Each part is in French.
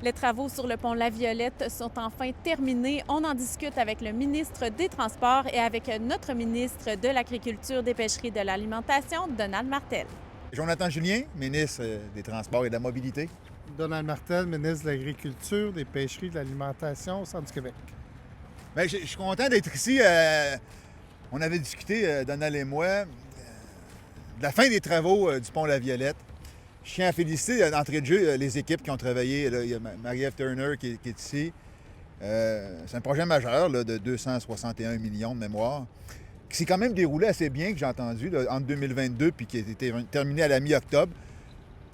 Les travaux sur le pont La Violette sont enfin terminés. On en discute avec le ministre des Transports et avec notre ministre de l'Agriculture, des Pêcheries et de l'Alimentation, Donald Martel. Jonathan Julien, ministre des Transports et de la Mobilité. Donald Martel, ministre de l'Agriculture, des Pêcheries, de l'Alimentation au Centre du Québec. Bien, je suis content d'être ici. On avait discuté, Donald et moi, de la fin des travaux du pont La Violette. Je tiens à féliciter d'entrée de jeu les équipes qui ont travaillé. Là, il y a Marie-Ève Turner qui est ici. C'est un projet majeur là, de 261 millions de mémoire, qui s'est quand même déroulé assez bien, que j'ai entendu, là, entre 2022 puis qui a été terminé à la mi-octobre.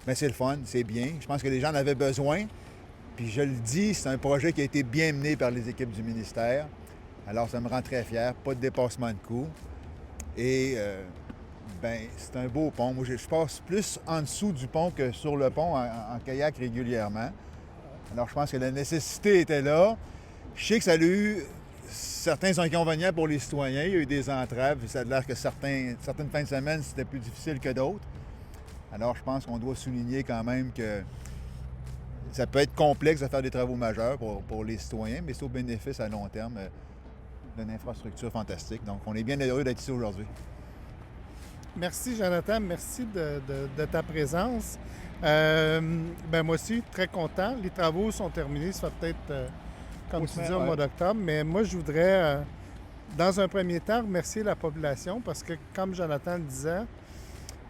Mais c'est le fun, c'est bien. Je pense que les gens en avaient besoin. Puis je le dis, c'est un projet qui a été bien mené par les équipes du ministère. Alors ça me rend très fier. Pas de dépassement de coût. Et c'est un beau pont. Moi, je passe plus en dessous du pont que sur le pont en kayak régulièrement. Alors je pense que la nécessité était là. Je sais que ça a eu certains inconvénients pour les citoyens. Il y a eu des entraves. Ça a l'air que certaines fins de semaine, c'était plus difficile que d'autres. Alors je pense qu'on doit souligner quand même que ça peut être complexe de faire des travaux majeurs pour les citoyens, mais c'est au bénéfice à long terme d'une infrastructure fantastique. Donc on est bien heureux d'être ici aujourd'hui. Merci, Jonathan. Merci de ta présence. Moi aussi, très content. Les travaux sont terminés. Ça fait peut-être, comme tu dis, au mois d'octobre. Mais moi, je voudrais, dans un premier temps, remercier la population parce que, comme Jonathan le disait,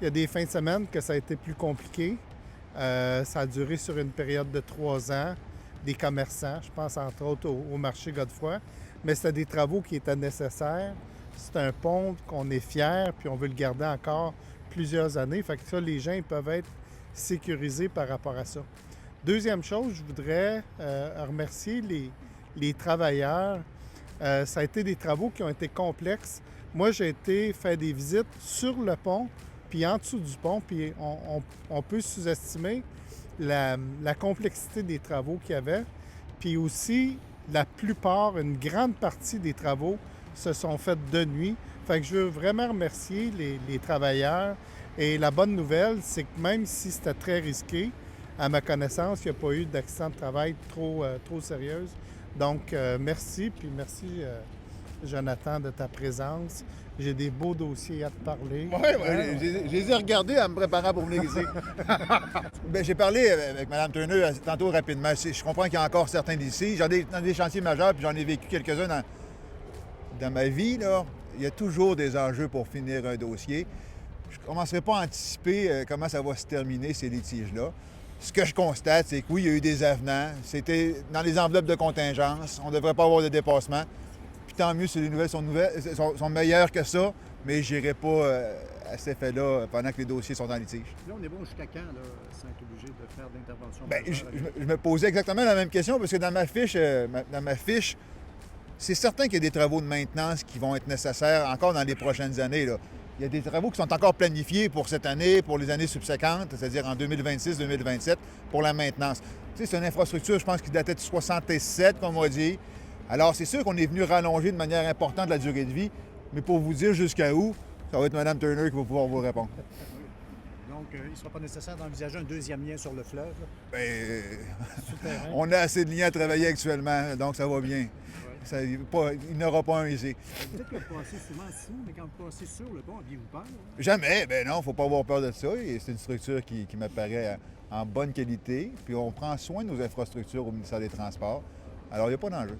il y a des fins de semaine que ça a été plus compliqué. Ça a duré sur une période de 3 ans. Des commerçants, je pense entre autres au marché Godefroy. Mais c'était des travaux qui étaient nécessaires. C'est un pont qu'on est fier, puis on veut le garder encore plusieurs années. Fait que ça, les gens ils peuvent être sécurisés par rapport à ça. Deuxième chose, je voudrais remercier les travailleurs. Ça a été des travaux qui ont été complexes. Moi, j'ai été faire des visites sur le pont, puis en dessous du pont, puis on peut sous-estimer la complexité des travaux qu'il y avait. Puis aussi, la plupart, une grande partie des travaux se sont faits de nuit. Fait que je veux vraiment remercier les travailleurs. Et la bonne nouvelle, c'est que même si c'était très risqué, à ma connaissance, il n'y a pas eu d'accident de travail trop sérieuse. Donc, merci, puis merci, Jonathan, de ta présence. J'ai des beaux dossiers à te parler. Oui, je les ai regardés en me préparant pour venir ici. J'ai parlé avec Mme Turner tantôt rapidement. Je comprends qu'il y a encore certains d'ici. J'en ai dans des chantiers majeurs, puis j'en ai vécu quelques-uns dans ma vie. Là. Il y a toujours des enjeux pour finir un dossier. Je ne commencerai pas à anticiper comment ça va se terminer, ces litiges-là. Ce que je constate, c'est que oui, il y a eu des avenants. C'était dans les enveloppes de contingence. On ne devrait pas avoir de dépassement. Puis tant mieux si les nouvelles sont meilleures que ça, mais je n'irai pas à cet effet-là pendant que les dossiers sont en litige. Là, on est bon jusqu'à quand, là, sans être obligé de faire d'intervention? Je me posais exactement la même question parce que dans ma fiche, c'est certain qu'il y a des travaux de maintenance qui vont être nécessaires encore dans les prochaines années. Là. Il y a des travaux qui sont encore planifiés pour cette année, pour les années subséquentes, c'est-à-dire en 2026-2027, pour la maintenance. Tu sais, c'est une infrastructure, je pense, qui datait de 67, comme on dit. Alors, c'est sûr qu'on est venu rallonger de manière importante la durée de vie, mais pour vous dire jusqu'à où, ça va être Mme Turner qui va pouvoir vous répondre. Donc, il ne sera pas nécessaire d'envisager un deuxième lien sur le fleuve? On a assez de liens à travailler actuellement, donc ça va bien. Ça, il n'y en aura pas un ici. Peut-être que vous passez souvent sous, mais quand vous passez sur le pont, aviez-vous peur? Jamais. Non, il ne faut pas avoir peur de ça. C'est une structure qui m'apparaît en bonne qualité. Puis on prend soin de nos infrastructures au ministère des Transports. Alors, il n'y a pas d'enjeu.